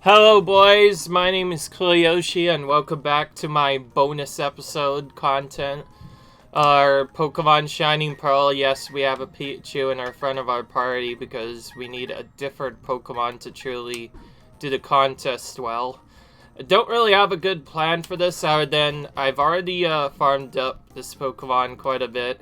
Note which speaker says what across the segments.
Speaker 1: Hello boys, my name is Kiyoshi and welcome back to my bonus episode content. Our Pokemon Shining Pearl. Yes, we have a Pikachu in our front of our party because we need a different Pokemon to truly do the contest well. I don't really have a good plan for this other than I've already farmed up this Pokemon quite a bit.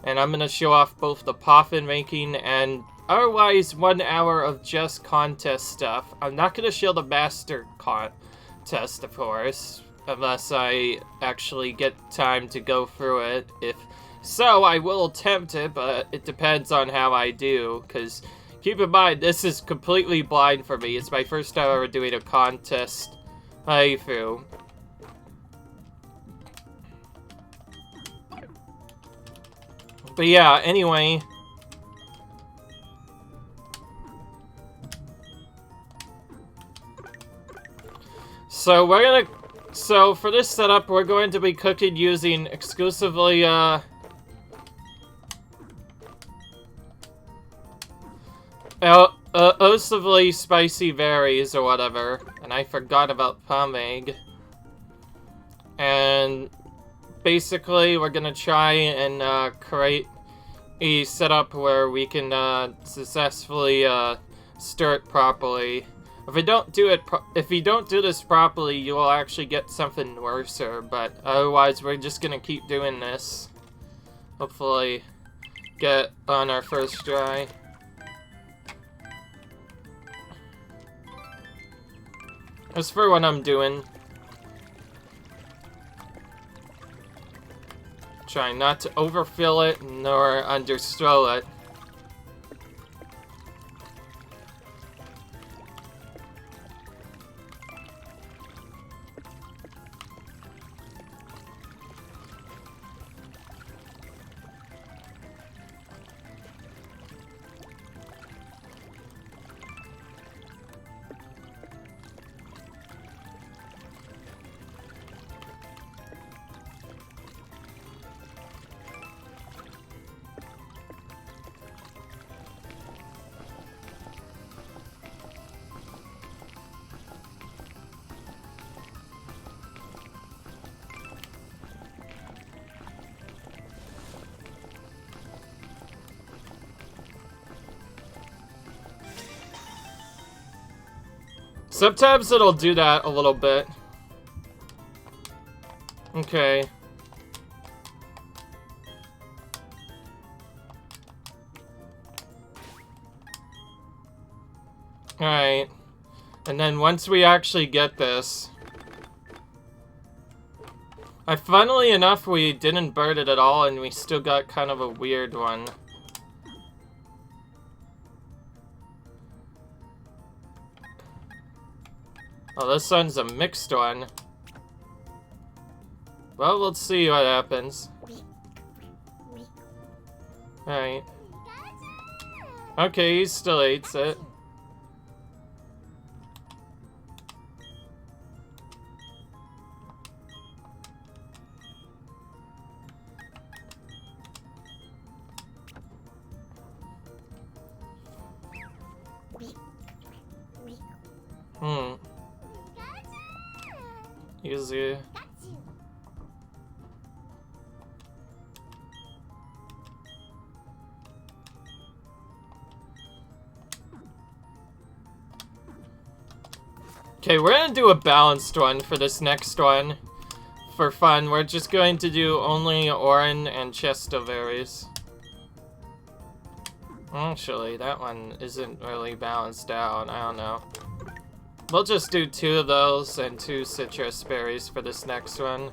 Speaker 1: And I'm going to show off both the Poffin ranking and otherwise 1 hour of just contest stuff. I'm not going to show the Master contest, of course, unless I actually get time to go through it. If so, I will attempt it, but it depends on how I do, because keep in mind, this is completely blind for me. It's my first time ever doing a contest playthrough. But yeah, anyway. So for this setup, we're going to be cooking using exclusively, exclusively spicy berries or whatever. And I forgot about pomade. And basically, we're gonna try and create a setup where we can successfully stir it properly. If you don't do this properly, you will actually get something worser. But otherwise, we're just gonna keep doing this. Hopefully, get on our first try. As for what I'm doing, trying not to overfill it nor understroll it. Sometimes it'll do that a little bit. Okay. Alright. And then once we actually get this... funnily enough, we didn't burn it at all and we still got kind of a weird one. Oh, this one's a mixed one. Well, let's see what happens. Alright. Okay, he still eats it. Easy. Okay, we're gonna do a balanced one for this next one. For fun, we're just going to do only Oran and Chesto berries. Actually, that one isn't really balanced out. I don't know. We'll just do 2 of those and 2 citrus berries for this next one.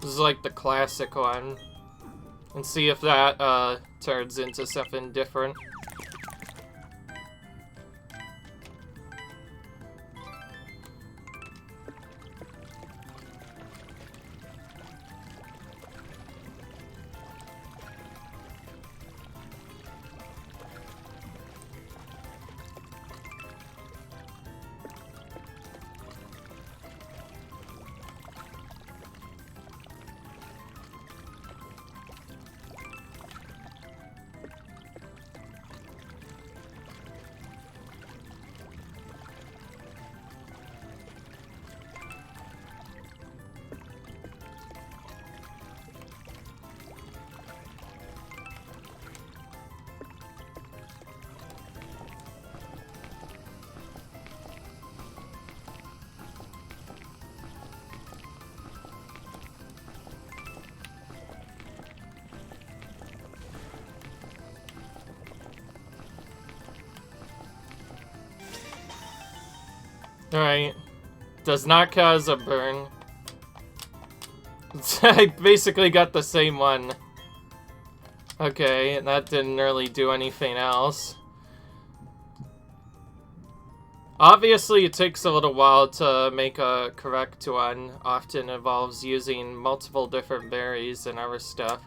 Speaker 1: This is like the classic one. And see if that turns into something different. Alright. Does not cause a burn. I basically got the same one. Okay, and that didn't really do anything else. Obviously, it takes a little while to make a correct one. Often involves using multiple different berries and other stuff.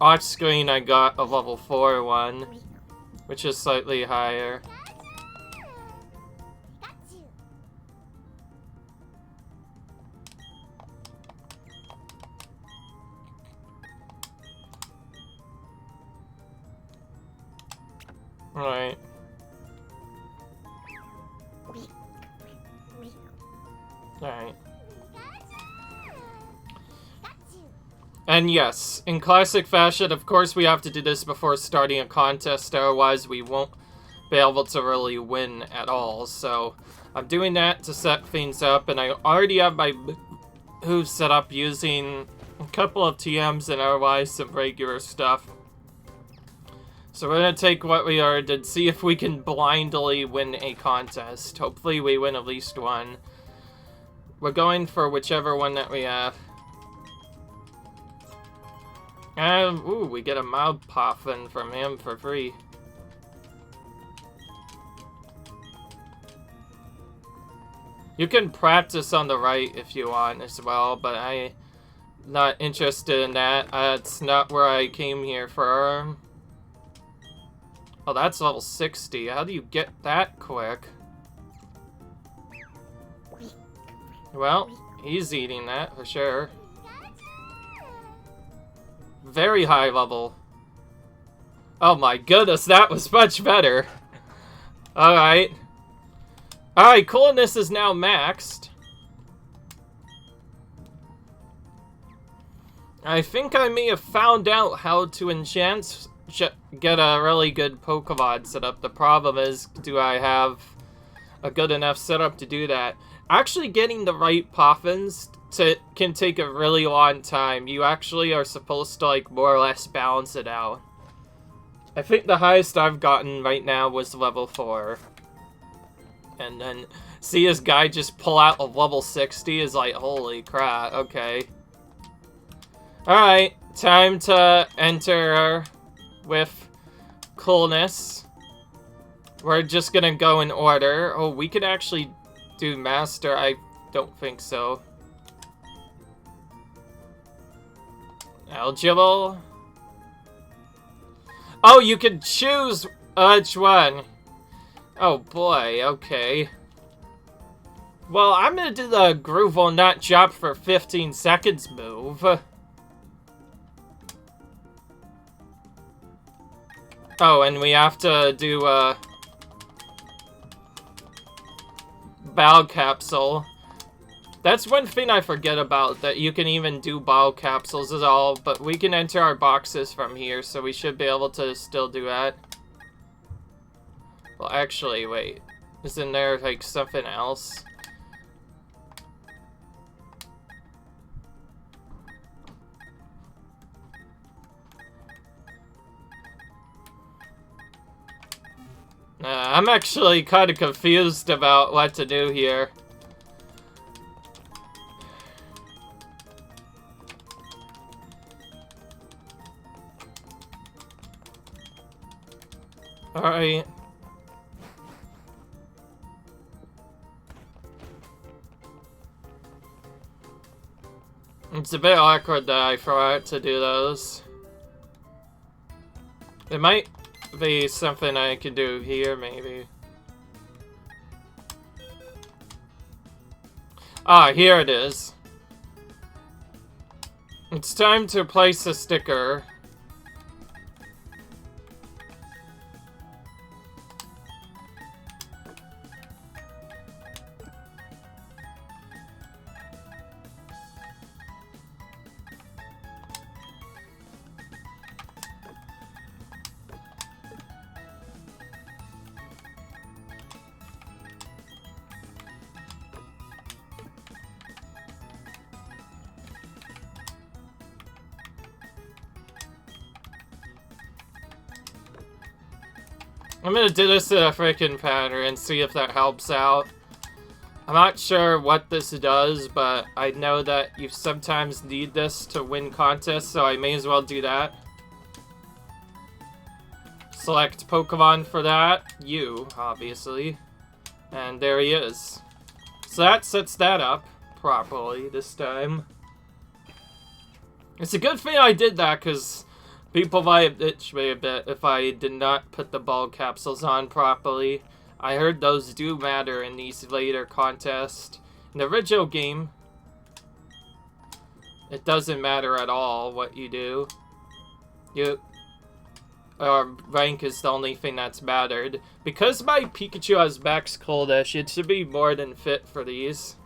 Speaker 1: Off screen, I got a level 4 one, which is slightly higher. Right. Alright. And yes, in classic fashion, of course we have to do this before starting a contest, otherwise we won't be able to really win at all. So I'm doing that to set things up, and I already have my moves set up using a couple of TMs and otherwise some regular stuff. So we're going to take what we already did, see if we can blindly win a contest. Hopefully we win at least one. We're going for whichever one that we have. Ooh, we get a Mob Poffin from him for free. You can practice on the right if you want as well, but I'm not interested in that. It's not where I came here for. Oh, that's level 60. How do you get that quick? Well, he's eating that for sure. Very high level. Oh my goodness, that was much better. Alright. Alright, coolness is now maxed. I think I may have found out how to enchant, get a really good Pokemon setup. The problem is, do I have a good enough setup to do that? Actually getting the right Poffins can take a really long time. You actually are supposed to, like, more or less balance it out. I think the highest I've gotten right now was level 4. And then see this guy just pull out a level 60 is like, holy crap, okay. Alright, time to enter with coolness. We're just gonna go in order. Oh, we could actually do master. I don't think so. Eligible. Oh, you can choose which one. Oh boy, okay. Well, I'm gonna do the groove will not jump for 15 seconds move. Oh, and we have to do Bow Capsule. That's one thing I forget about, that you can even do Bow Capsules is all, but we can enter our boxes from here, so we should be able to still do that. Well, actually, wait. Isn't there, like, something else? I'm actually kind of confused about what to do here. Alright. It's a bit awkward that I forgot to do those. It might be something I can do here, maybe. Ah, here it is. It's time to place a sticker. I'm gonna do this in a freaking pattern and see if that helps out. I'm not sure what this does, but I know that you sometimes need this to win contests, so I may as well do that. Select Pokemon for that. You, obviously. And there he is. So that sets that up properly this time. It's a good thing I did that, because people might bitch me a bit if I did not put the ball capsules on properly. I heard those do matter in these later contests. In the original game, it doesn't matter at all what you do. Rank is the only thing that's mattered. Because my Pikachu has Max Coldish, it should be more than fit for these.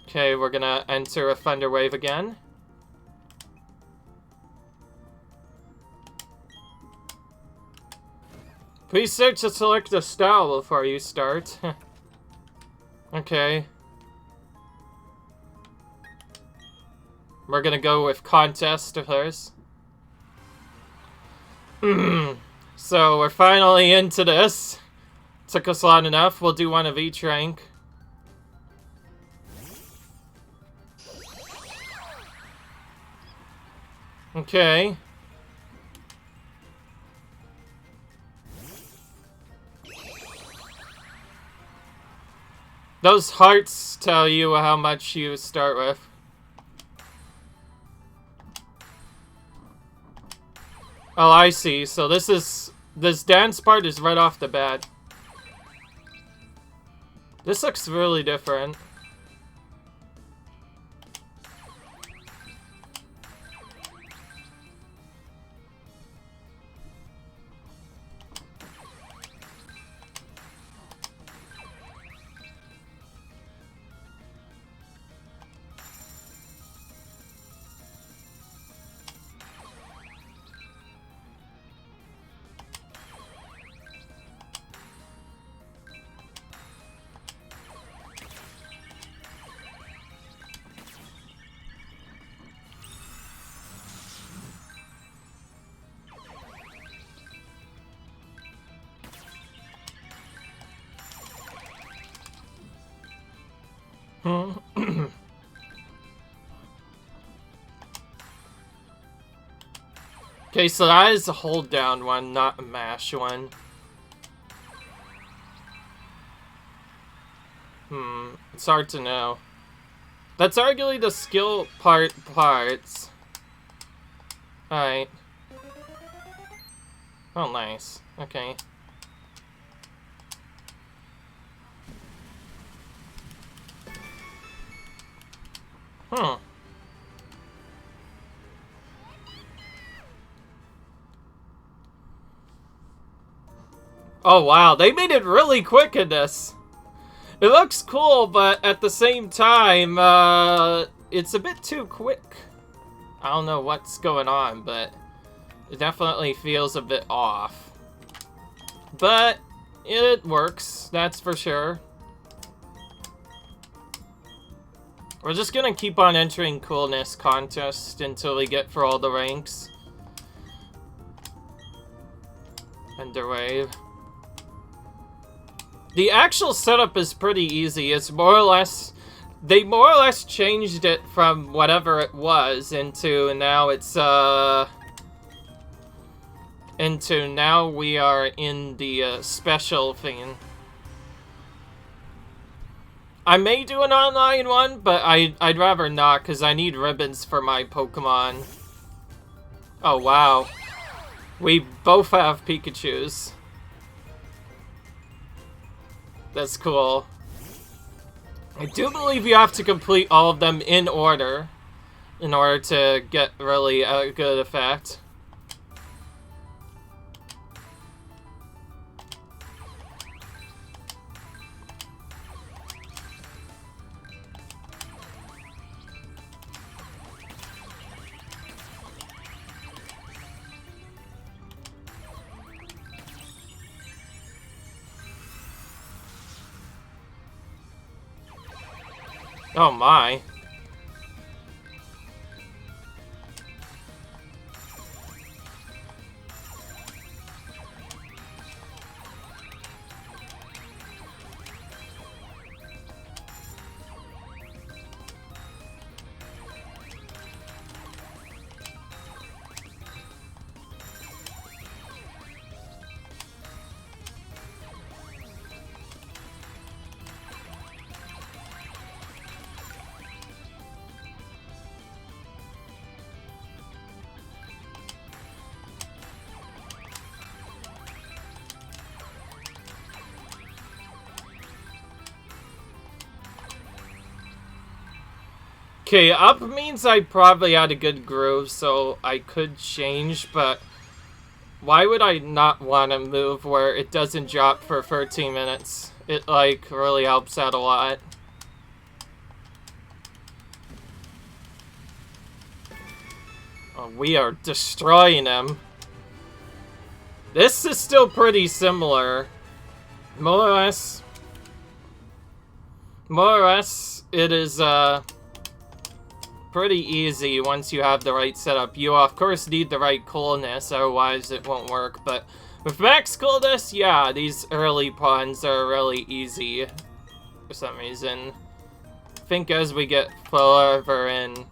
Speaker 1: Okay, we're gonna enter a Thunder Wave again. Please search to select a style before you start. Okay. We're gonna go with contest first. So we're finally into this. Took us long enough. We'll do one of each rank. Okay. Those hearts tell you how much you start with. Oh, I see. So this dance part is right off the bat. This looks really different. Okay, so that is a hold down one, not a mash one. It's hard to know. That's arguably the skill parts. Alright. Oh, nice. Okay. Oh wow, they made it really quick in this. It looks cool, but at the same time, it's a bit too quick. I don't know what's going on, but it definitely feels a bit off. But it works, that's for sure. We're just gonna keep on entering coolness contests until we get for all the ranks. Underwave. The actual setup is pretty easy. It's more or less... They more or less changed it from whatever it was into now it's, into now we are in the, special thing. I may do an online one, but I'd rather not, because I need ribbons for my Pokemon. Oh, wow. We both have Pikachus. That's cool. I do believe you have to complete all of them in order to get really a good effect. Oh my. Okay, up means I probably had a good groove, so I could change, but why would I not want to move where it doesn't drop for 13 minutes? It, like, really helps out a lot. Oh, we are destroying him. This is still pretty similar. More or less, it is, pretty easy once you have the right setup. You, of course, need the right coolness, otherwise it won't work. But with max coolness, yeah, these early pawns are really easy for some reason. I think as we get further in.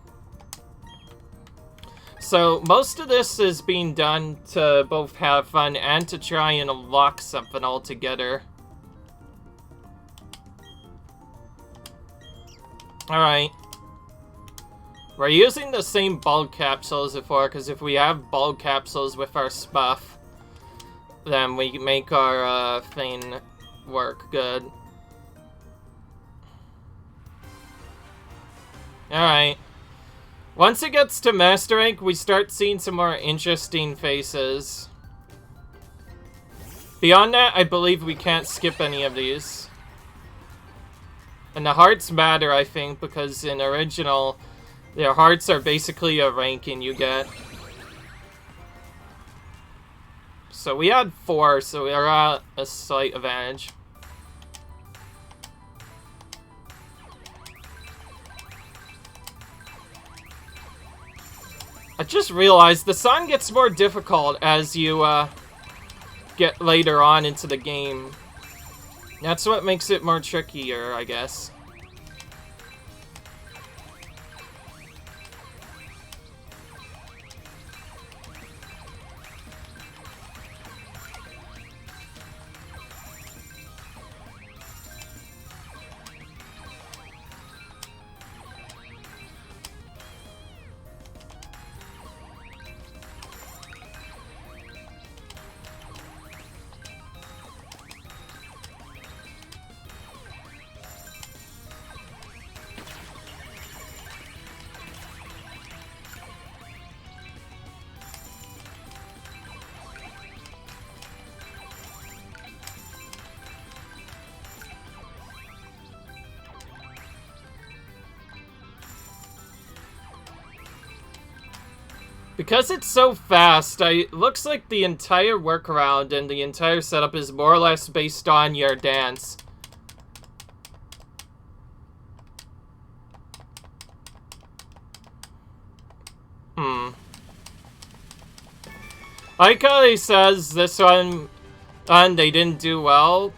Speaker 1: So, most of this is being done to both have fun and to try and unlock something altogether. Alright. We're using the same bulk capsules before, because if we have bulk capsules with our stuff, then we make our thing work good. Alright. Once it gets to Master Rank, we start seeing some more interesting faces. Beyond that, I believe we can't skip any of these. And the hearts matter, I think, because in original, their hearts are basically a ranking you get. So we had 4, so we are at a slight advantage. I just realized the song gets more difficult as you get later on into the game. That's what makes it more trickier, I guess. Because it's so fast, it looks like the entire workaround and the entire setup is more or less based on your dance. Like how he says this one, they didn't do well,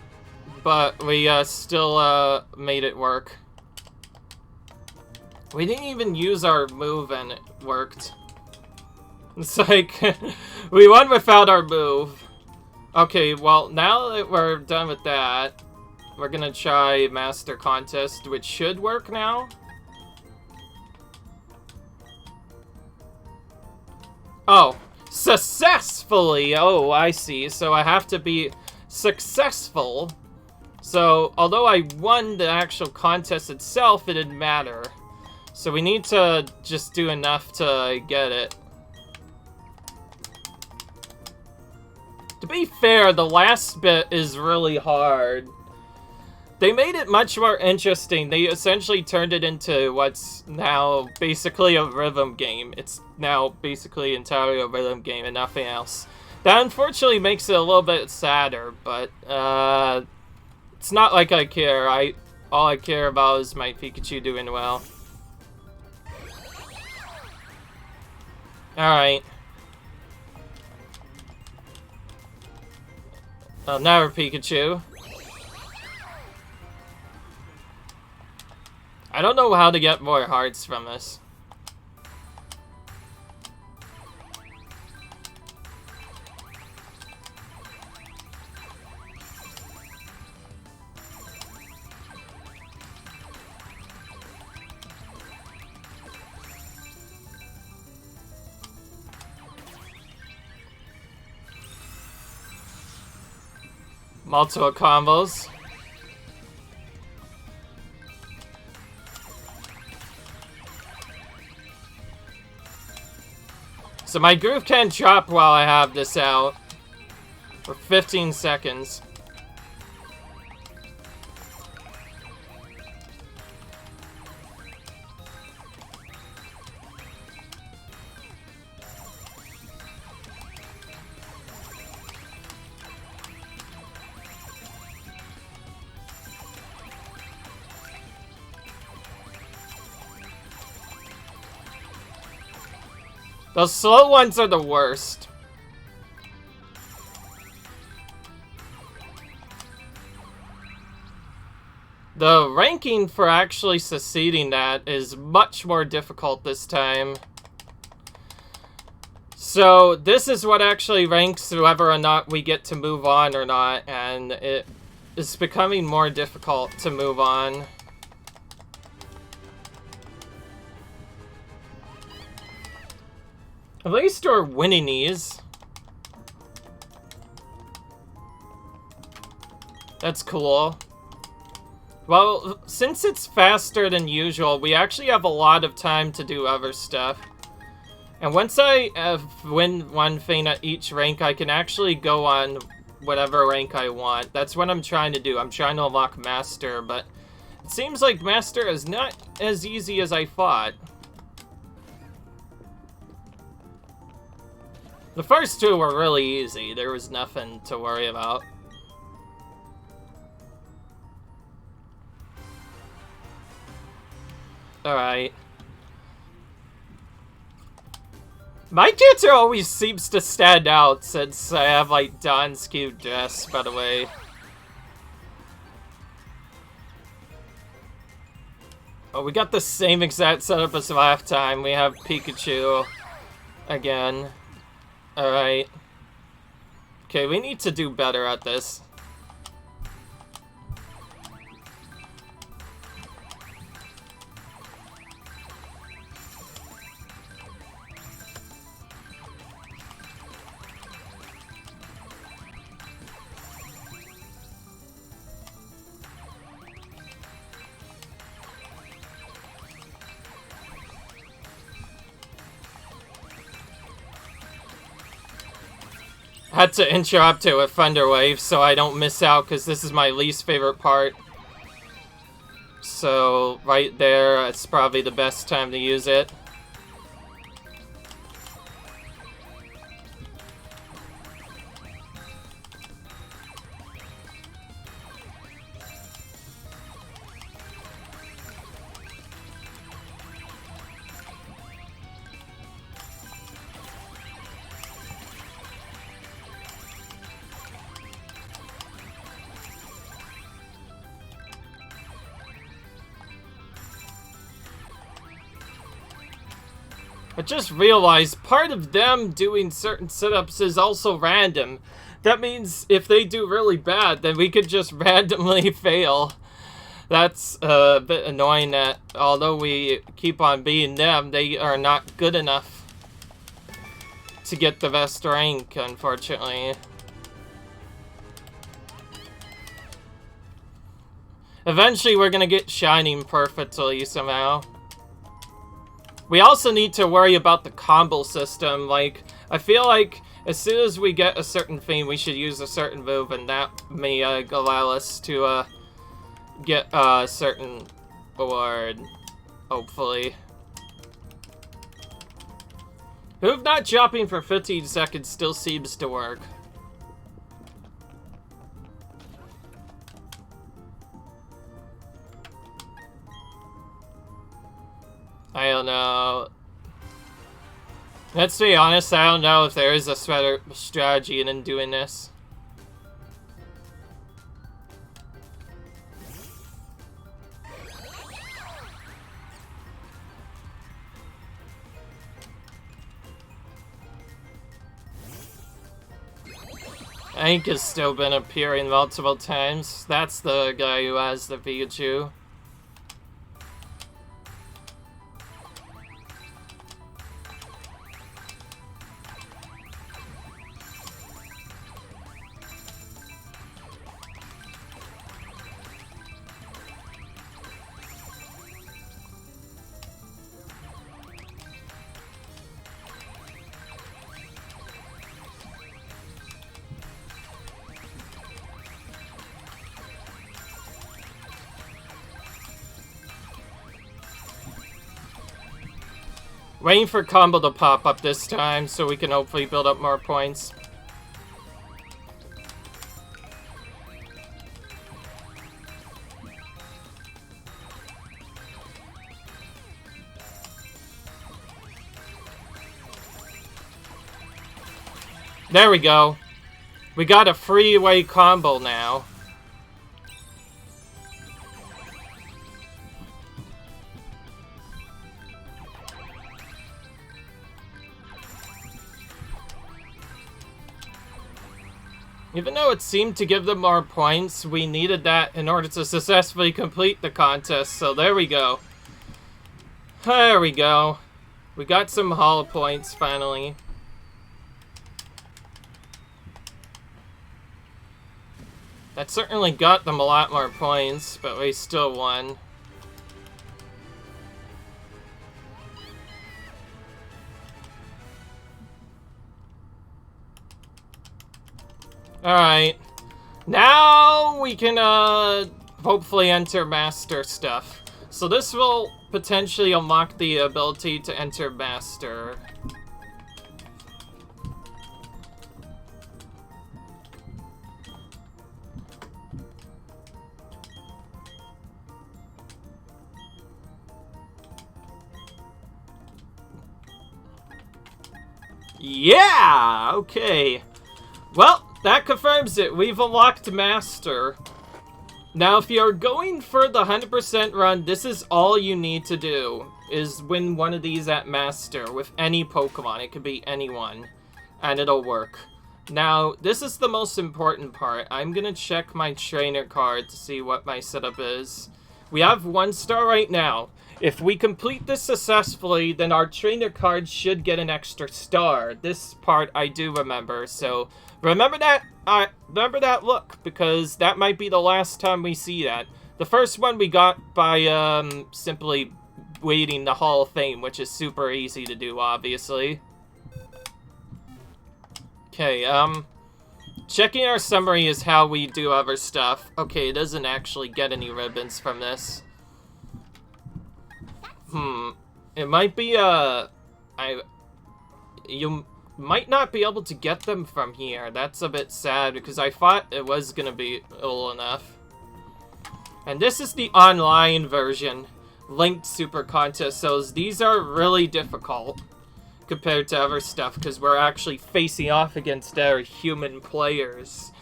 Speaker 1: but we still made it work. We didn't even use our move and it worked. It's like, we won without our move. Okay, well, now that we're done with that, we're gonna try Master Contest, which should work now. Oh, successfully! Oh, I see. So I have to be successful. So, although I won the actual contest itself, it didn't matter. So we need to just do enough to get it. To be fair, the last bit is really hard. They made it much more interesting. They essentially turned it into what's now basically a rhythm game. It's now basically entirely a rhythm game and nothing else. That unfortunately makes it a little bit sadder, but it's not like I care. All I care about is my Pikachu doing well. Alright. Another Pikachu. I don't know how to get more hearts from this. Multiple combos. So my groove can't drop while I have this out. For 15 seconds. Those slow ones are the worst. The ranking for actually succeeding that is much more difficult this time. So this is what actually ranks whether or not we get to move on or not, and it is becoming more difficult to move on. At least we're winning these. That's cool. Well, since it's faster than usual, we actually have a lot of time to do other stuff. And once I win one thing at each rank, I can actually go on whatever rank I want. That's what I'm trying to do. I'm trying to unlock Master, but it seems like Master is not as easy as I thought. The first two were really easy. There was nothing to worry about. Alright. My character always seems to stand out since I have, like, Dawn's cute dress, by the way. Oh, we got the same exact setup as last time. We have Pikachu again. Alright. Okay, we need to do better at this. Had to interrupt it with Thunder Wave so I don't miss out, because this is my least favorite part. So, right there, it's probably the best time to use it. I just realized part of them doing certain setups is also random. That means if they do really bad, then we could just randomly fail. That's a bit annoying that although we keep on beating them, they are not good enough to get the best rank, unfortunately. Eventually we're gonna get Shining perfectly somehow. We also need to worry about the combo system. Like, I feel like as soon as we get a certain thing, we should use a certain move, and that may allow us to get a certain award, hopefully. Move not dropping for 15 seconds still seems to work. I don't know. Let's be honest, I don't know if there is a strategy in doing this. Hank has still been appearing multiple times. That's the guy who has the Pikachu. Waiting for combo to pop up this time so we can hopefully build up more points. There we go. We got a freeway combo now. Even though it seemed to give them more points, we needed that in order to successfully complete the contest. So there we go. There we go. We got some hollow points finally. That certainly got them a lot more points, but we still won. Alright. Now we can, hopefully enter Master stuff. So this will potentially unlock the ability to enter Master. Yeah! Okay. Well, that confirms it. We've unlocked Master. Now, if you're going for the 100% run, this is all you need to do, is win one of these at Master with any Pokemon. It could be anyone, and it'll work. Now, this is the most important part. I'm gonna check my trainer card to see what my setup is. We have 1 star right now. If we complete this successfully, then our trainer card should get an extra star. This part I do remember, so remember that look, because that might be the last time we see that. The first one we got by simply waiting the Hall of Fame, which is super easy to do, obviously. Okay, checking our summary is how we do other stuff. Okay, it doesn't actually get any ribbons from this. It might be, you might not be able to get them from here. That's a bit sad, because I thought it was gonna be ill enough. And this is the online version, linked Super Contest, so these are really difficult compared to other stuff, because we're actually facing off against our human players.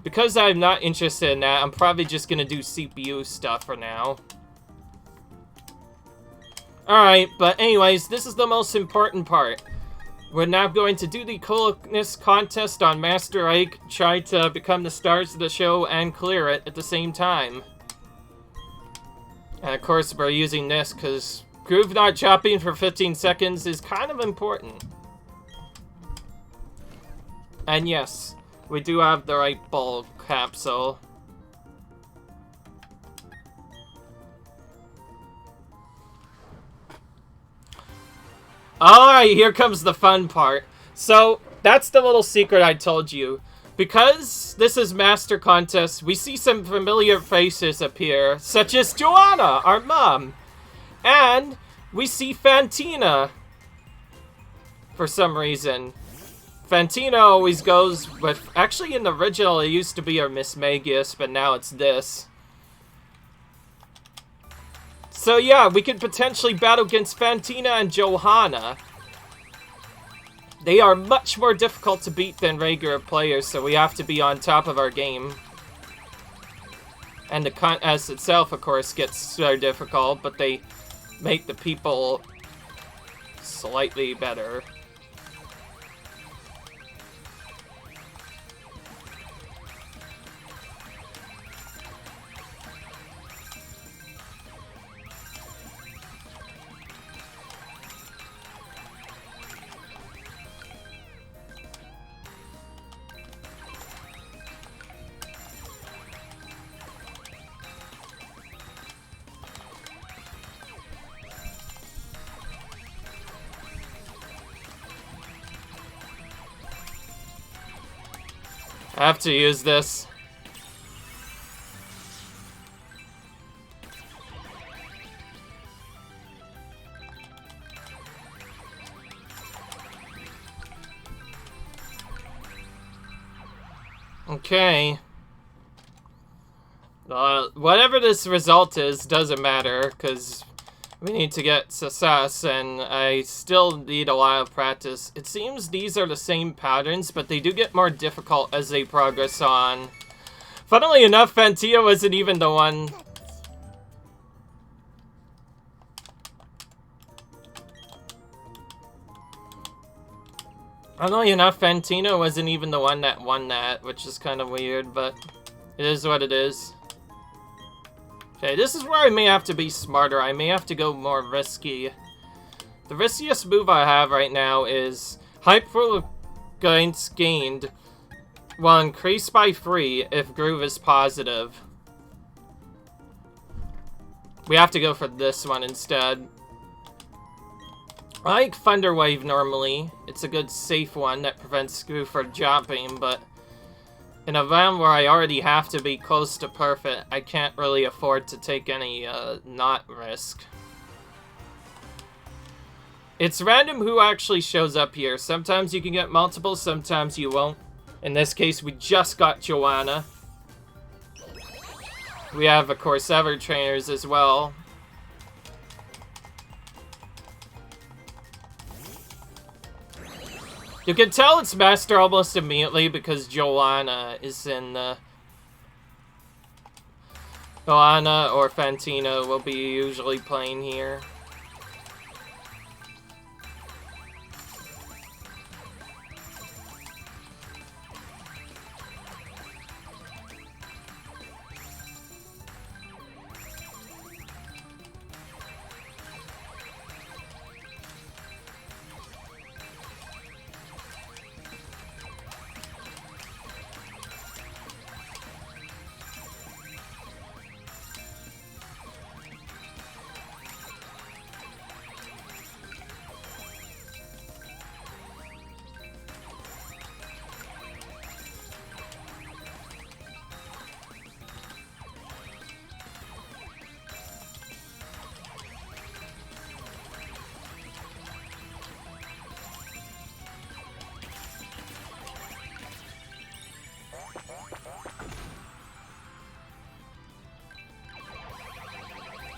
Speaker 1: Because I'm not interested in that, I'm probably just gonna do CPU stuff for now. Alright, but anyways, this is the most important part. We're now going to do the coolness contest on Master Lake, try to become the stars of the show and clear it at the same time. And of course, we're using this because groove not chopping for 15 seconds is kind of important. And yes, we do have the right ball capsule. Alright, here comes the fun part. So, that's the little secret I told you. Because this is Master Contest, we see some familiar faces appear, such as Joanna, our mom. And we see Fantina. For some reason. Fantina always goes with... Actually, in the original, it used to be our Miss Magius, but now it's this. So yeah, we could potentially battle against Fantina and Johanna. They are much more difficult to beat than regular players, so we have to be on top of our game. And the contest itself, of course, gets very difficult, but they make the people slightly better. I have to use this. Okay. Whatever this result is, doesn't matter, because we need to get success, and I still need a lot of practice. It seems these are the same patterns, but they do get more difficult as they progress on. Funnily enough, Fantia wasn't even the one... Funnily enough, Fantino wasn't even the one that won that, which is kind of weird, but it is what it is. Okay, this is where I may have to be smarter. I may have to go more risky. The riskiest move I have right now is Hyper Gains gained will increase by 3 if Groove is positive. We have to go for this one instead. I like Thunder Wave normally. It's a good safe one that prevents Groove from jumping, but in a round where I already have to be close to perfect, I can't really afford to take any not risk. It's random who actually shows up here. Sometimes you can get multiple, sometimes you won't. In this case, we just got Joanna. We have, of course, other trainers as well. You can tell it's Master almost immediately because Joanna is in the... Joanna or Fantino will be usually playing here.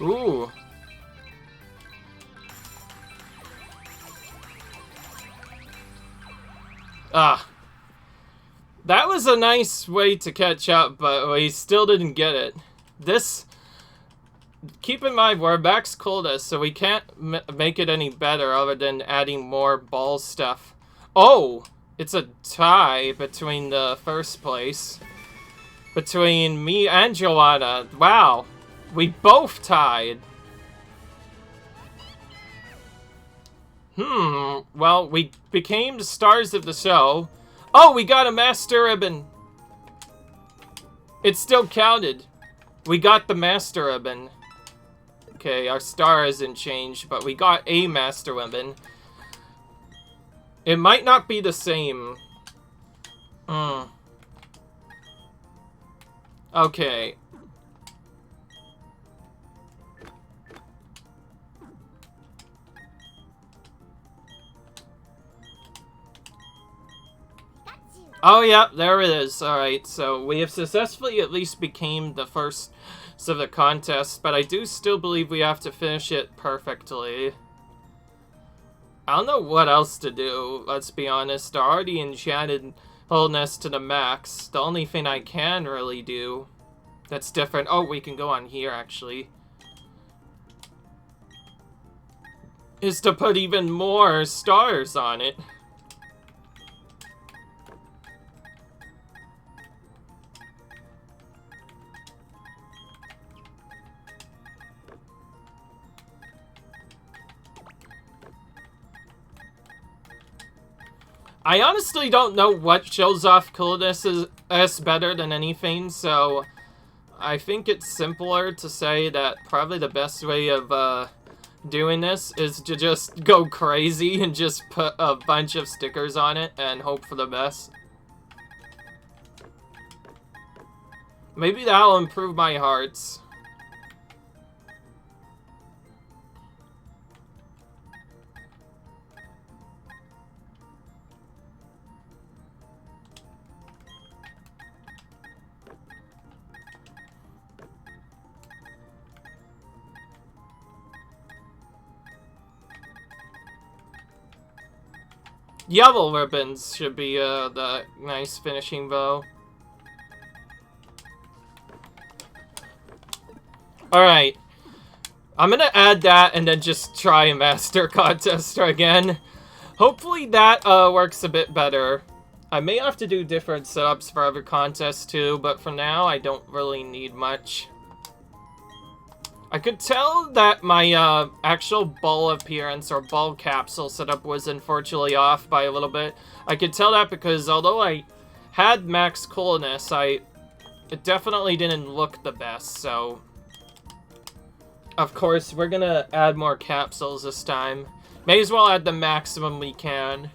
Speaker 1: Ooh. Ah. That was a nice way to catch up, but we still didn't get it. This... Keep in mind, we're max coldest, so we can't make it any better other than adding more ball stuff. Oh! It's a tie between the first place. Between me and Joanna. Wow. We both tied. Well, we became the stars of the show. Oh, we got a Master Ribbon. It still counted. We got the Master Ribbon. Okay, our star hasn't changed, but we got a Master Ribbon. It might not be the same. Okay. Oh, yeah, there it is. Alright, so we have successfully at least became the first of the contest, but I do still believe we have to finish it perfectly. I don't know what else to do, let's be honest. I already enchanted wholeness to the max. The only thing I can really do that's different... Oh, we can go on here, actually. Is to put even more stars on it. I honestly don't know what shows off coolness is better than anything, so I think it's simpler to say that probably the best way of doing this is to just go crazy and just put a bunch of stickers on it and hope for the best. Maybe that'll improve my hearts. Yellow ribbons should be the nice finishing bow. Alright. I'm gonna add that and then just try a master contest again. Hopefully that works a bit better. I may have to do different setups for other contests too, but for now I don't really need much. I could tell that my actual ball appearance or ball capsule setup was unfortunately off by a little bit. I could tell that because although I had max coolness, it definitely didn't look the best, so... Of course, we're gonna add more capsules this time. May as well add the maximum we can.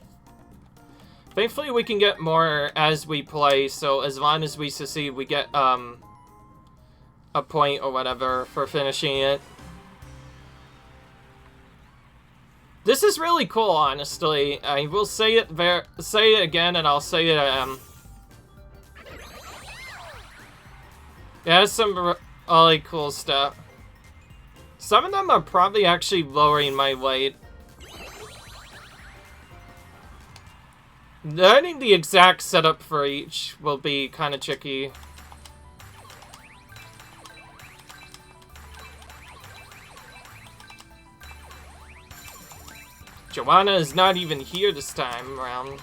Speaker 1: Thankfully, we can get more as we play, so as long as we succeed, we get, a point or whatever for finishing it. This is really cool, honestly. I will say it again, and I'll say it, it has some really cool stuff. Some of them are probably actually lowering my weight. Learning the exact setup for each will be kind of tricky. Joanna is not even here this time around.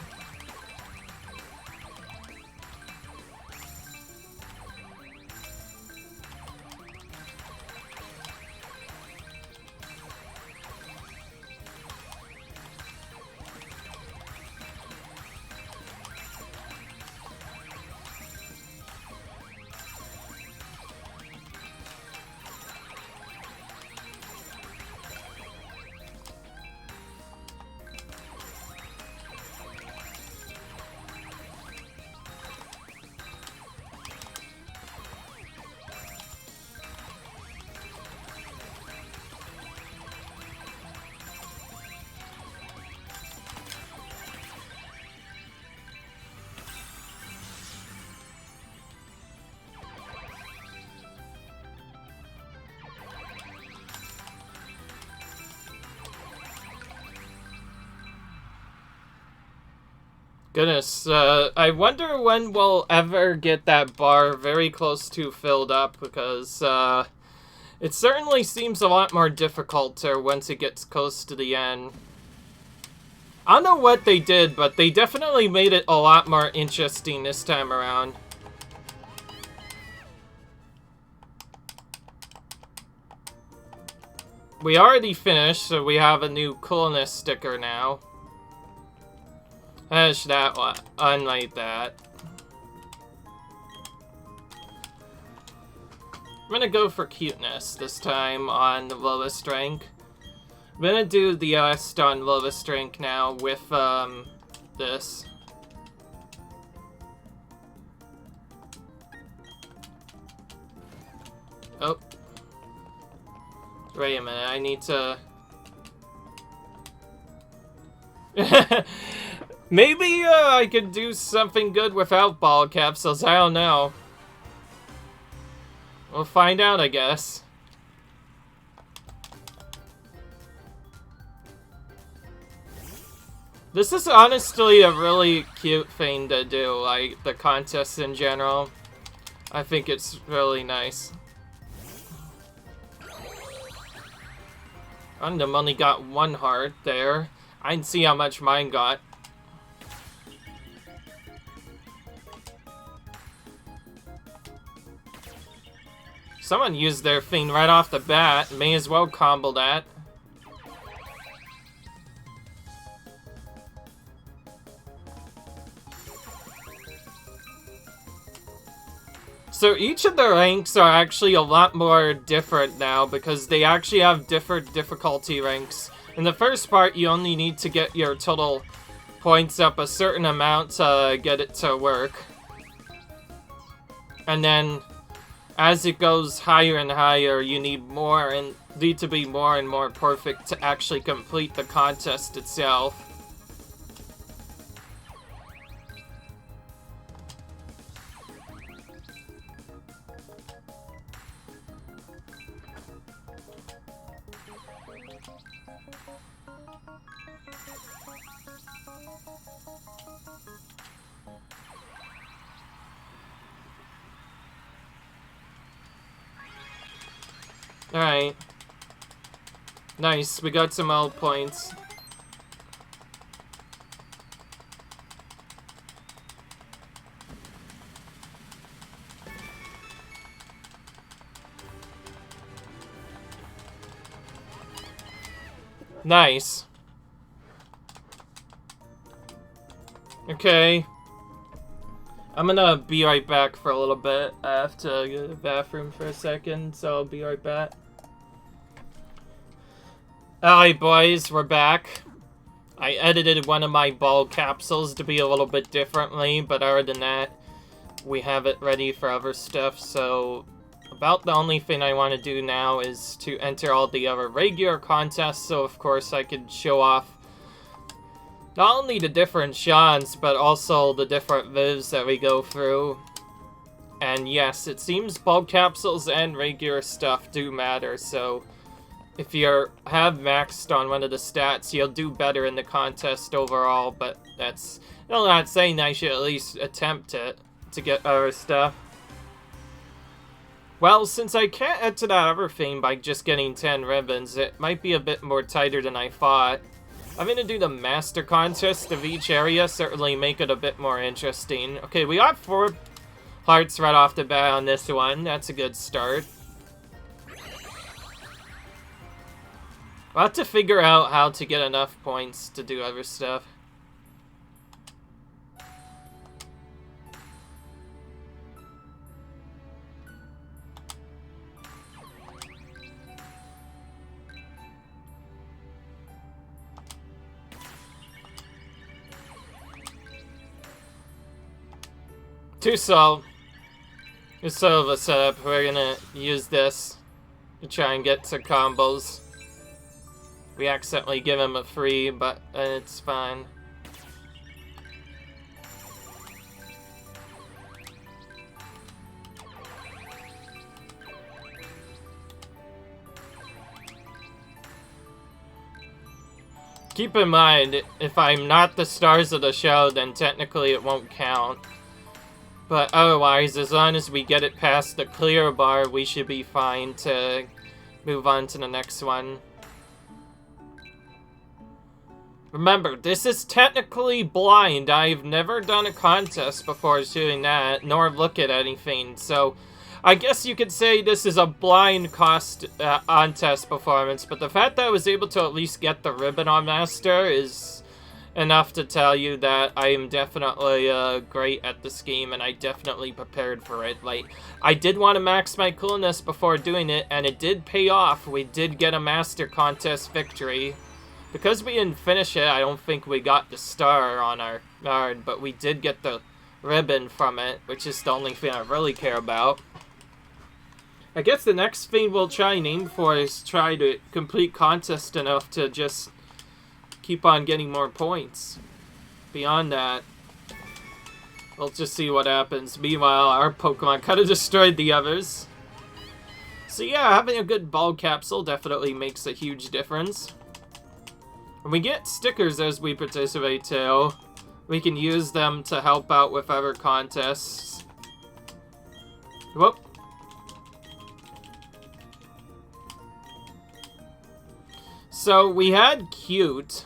Speaker 1: Goodness, I wonder when we'll ever get that bar very close to filled up, because, it certainly seems a lot more difficult once it gets close to the end. I don't know what they did, but they definitely made it a lot more interesting this time around. We already finished, so we have a new coolness sticker now. Finish that one, unlike that. I'm gonna go for cuteness this time on the lowest rank. I'm gonna do the rest on lowest rank now with, this. Oh. Wait a minute, I need to... Maybe, I could do something good without ball capsules, I don't know. We'll find out, I guess. This is honestly a really cute thing to do, like, the contests in general. I think it's really nice. Random only got one heart there. I can see how much mine got. Someone used their thing right off the bat. May as well combo that. So each of the ranks are actually a lot more different now because they actually have different difficulty ranks. In the first part, you only need to get your total points up a certain amount to get it to work. And then, as it goes higher and higher, you need to be more and more perfect to actually complete the contest itself. Alright. Nice, we got some L points. Nice. Okay. I'm gonna be right back for a little bit. I have to go to the bathroom for a second, so I'll be right back. Alright boys, we're back. I edited one of my ball capsules to be a little bit differently, but other than that, we have it ready for other stuff, so about the only thing I want to do now is to enter all the other regular contests, so of course I could show off not only the different Shans, but also the different Vivs that we go through. And yes, it seems ball capsules and regular stuff do matter, so if you have maxed on one of the stats, you'll do better in the contest overall, but that's... I'm not saying I should at least attempt it to get other stuff. Well, since I can't enter that other thing by just getting 10 ribbons, it might be a bit more tighter than I thought. I'm gonna do the master contest of each area, certainly make it a bit more interesting. Okay, we got 4 hearts right off the bat on this one. That's a good start. I'll have to figure out how to get enough points to do other stuff. Just sort of a setup. We're gonna use this to try and get to combos. We accidentally give him a free, but it's fine. Keep in mind, if I'm not the stars of the show, then technically it won't count. But otherwise, as long as we get it past the clear bar, we should be fine to move on to the next one. Remember, this is technically blind. I've never done a contest before doing that, nor look at anything. So, I guess you could say this is a blind contest performance. But the fact that I was able to at least get the ribbon on Master is enough to tell you that I am definitely great at this game, and I definitely prepared for it. Like, I did want to max my coolness before doing it, and it did pay off. We did get a Master Contest victory. Because we didn't finish it, I don't think we got the star on our card, but we did get the ribbon from it, which is the only thing I really care about. I guess the next thing we'll try and aim for is try to complete contest enough to just keep on getting more points. Beyond that, we'll just see what happens. Meanwhile, our Pokemon kind of destroyed the others. So yeah, having a good ball capsule definitely makes a huge difference. And we get stickers as we participate too. We can use them to help out with other contests. Whoop. So we had cuteness.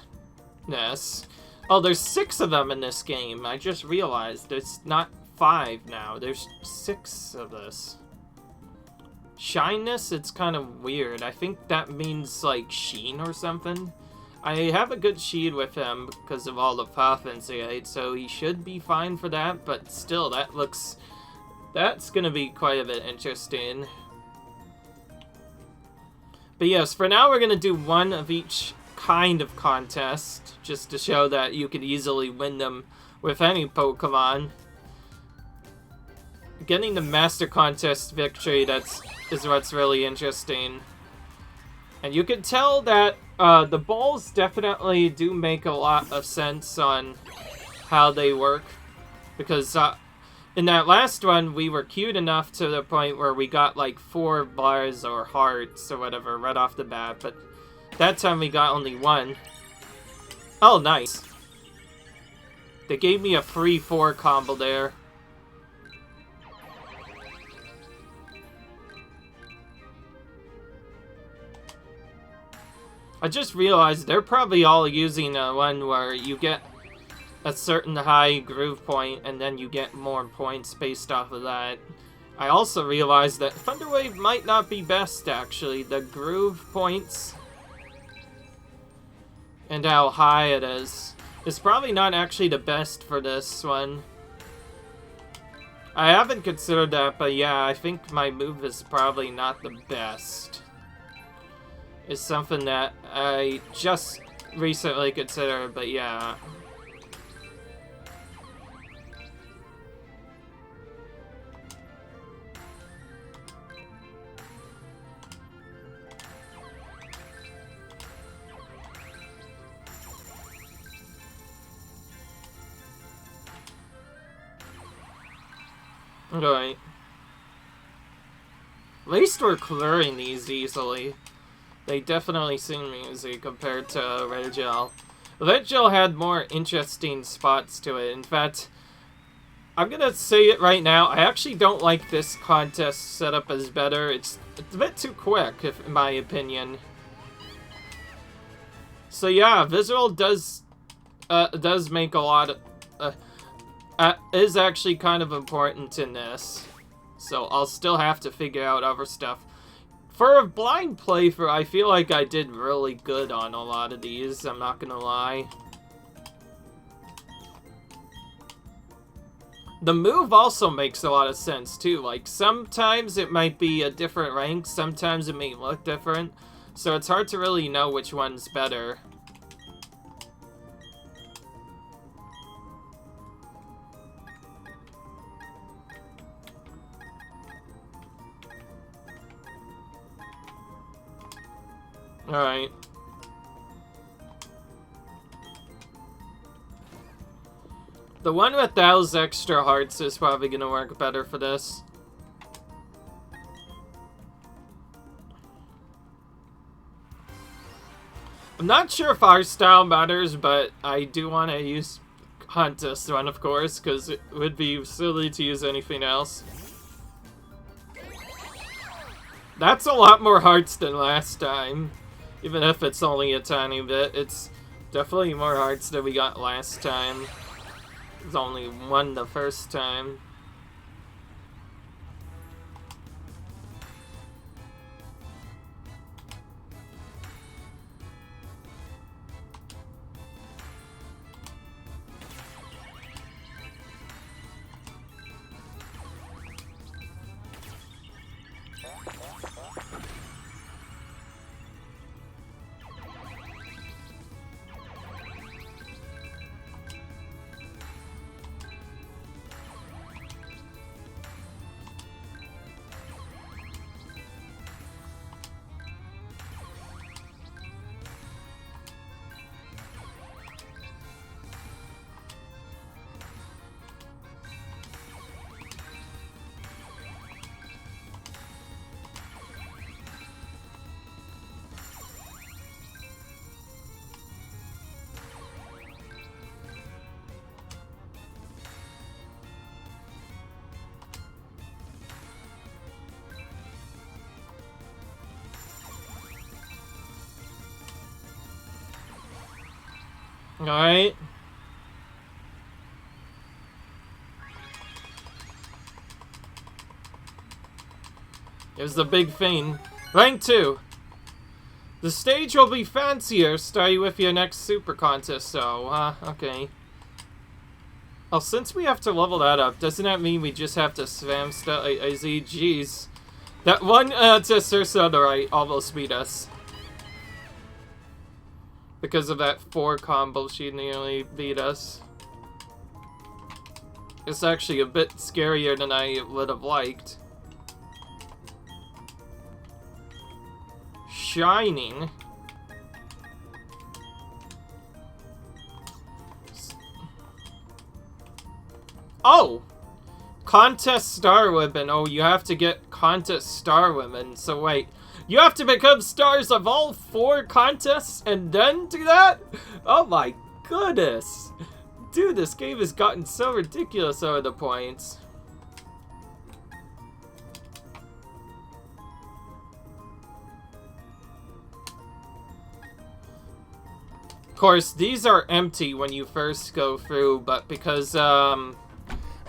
Speaker 1: Oh, there's 6 of them in this game. I just realized there's not 5 now. There's 6 of this. Shyness, it's kind of weird. I think that means like sheen or something. I have a good sheet with him because of all the potency, so he should be fine for that, but still, that's gonna be quite a bit interesting. But yes, for now we're gonna do one of each kind of contest, just to show that you could easily win them with any Pokemon. Getting the Master Contest victory, is what's really interesting. And you can tell that the balls definitely do make a lot of sense on how they work. Because in that last one, we were cute enough to the point where we got like 4 bars or hearts or whatever right off the bat. But that time we got only 1. Oh, nice. They gave me a free 4 combo there. I just realized they're probably all using one where you get a certain high groove point and then you get more points based off of that. I also realized that Thunder Wave might not be best, actually. The groove points and how high it is probably not actually the best for this one. I haven't considered that, but yeah, I think my move is probably not the best. It's something that I just recently considered, but yeah. Alright. At least we're clearing these easily. They definitely seem easy compared to Red Gel. Red Gel had more interesting spots to it. In fact, I'm gonna say it right now, I actually don't like this contest setup as better. It's a bit too quick, in my opinion. So yeah, visual does make a lot of... is actually kind of important in this. So I'll still have to figure out other stuff. For a blind playthrough, I feel like I did really good on a lot of these, I'm not gonna lie. The move also makes a lot of sense too, like sometimes it might be a different rank, sometimes it may look different, so it's hard to really know which one's better. Alright. The one with those extra hearts is probably gonna work better for this. I'm not sure if our style matters, but I do want to use hunt this one, of course, because it would be silly to use anything else. That's a lot more hearts than last time. Even if it's only a tiny bit, it's definitely more hearts than we got last time. It's only one the first time. Alright. Here's the big thing. Rank 2. The stage will be fancier, starting with your next super contest, so, okay. Oh, since we have to level that up, doesn't that mean we just have to spam stuff? I see, jeez. That one, tester on the right almost beat us. Because of that 4 combo, she nearly beat us. It's actually a bit scarier than I would have liked. Shining. Oh! Contest Star Women. Oh, you have to get Contest Star Women. So wait. You have to become stars of all 4 contests and then do that? Oh my goodness. Dude, this game has gotten so ridiculous over the points. Of course, these are empty when you first go through, but because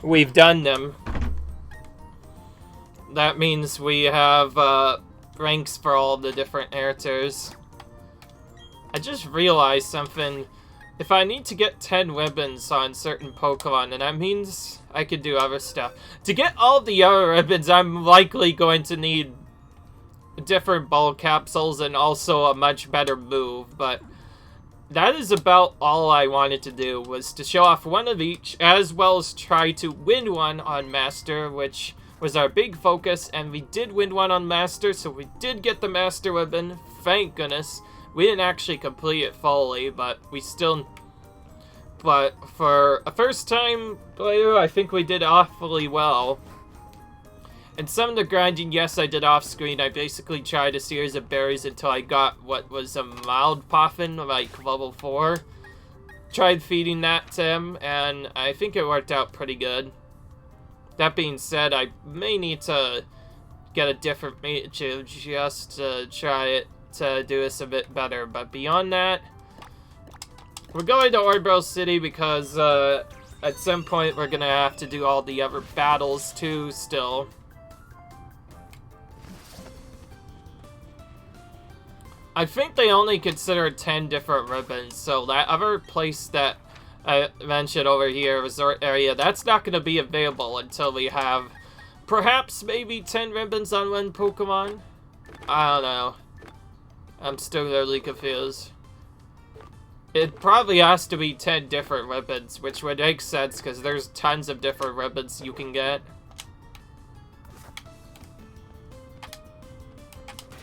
Speaker 1: we've done them, that means we have ranks for all the different characters. I just realized something. If I need to get 10 ribbons on certain Pokemon, then that means I could do other stuff. To get all the other ribbons, I'm likely going to need different ball capsules and also a much better move, but that is about all I wanted to do, was to show off one of each, as well as try to win one on Master, which was our big focus, and we did win one on Master, so we did get the Master ribbon, thank goodness. We didn't actually complete it fully, but we still... But for a first-time player, I think we did awfully well. And some of the grinding, yes, I did off-screen. I basically tried a series of berries until I got what was a mild Puffin, like level 4. Tried feeding that to him, and I think it worked out pretty good. That being said, I may need to get a different Pikachu just to try it to do this a bit better. But beyond that, we're going to Orbro City because at some point we're going to have to do all the other battles too still. I think they only consider 10 different ribbons, so that other place that I mentioned over here, resort area, that's not going to be available until we have perhaps maybe 10 ribbons on one Pokemon? I don't know. I'm still really confused. It probably has to be 10 different ribbons, which would make sense because there's tons of different ribbons you can get.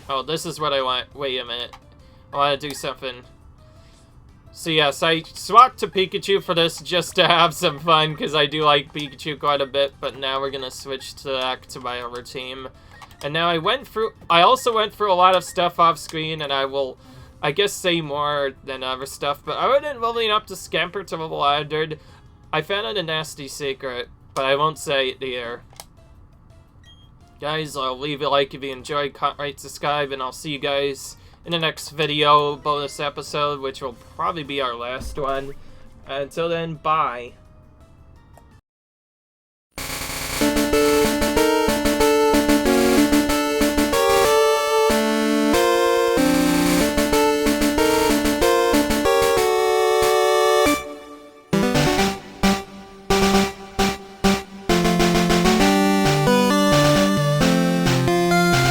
Speaker 1: Oh, this is what I want. Wait a minute. I want to do something. So yes, I swapped to Pikachu for this just to have some fun, because I do like Pikachu quite a bit, but now we're going to switch back to my other team. And now I also went through a lot of stuff off screen, and I will, I guess, say more than other stuff, but I went leveling up to Scamper to level 100. I found out a nasty secret, but I won't say it here. Guys, I'll leave a like if you enjoyed, comment, subscribe, and I'll see you guys in the next video bonus episode, which will probably be our last one. Until then, bye.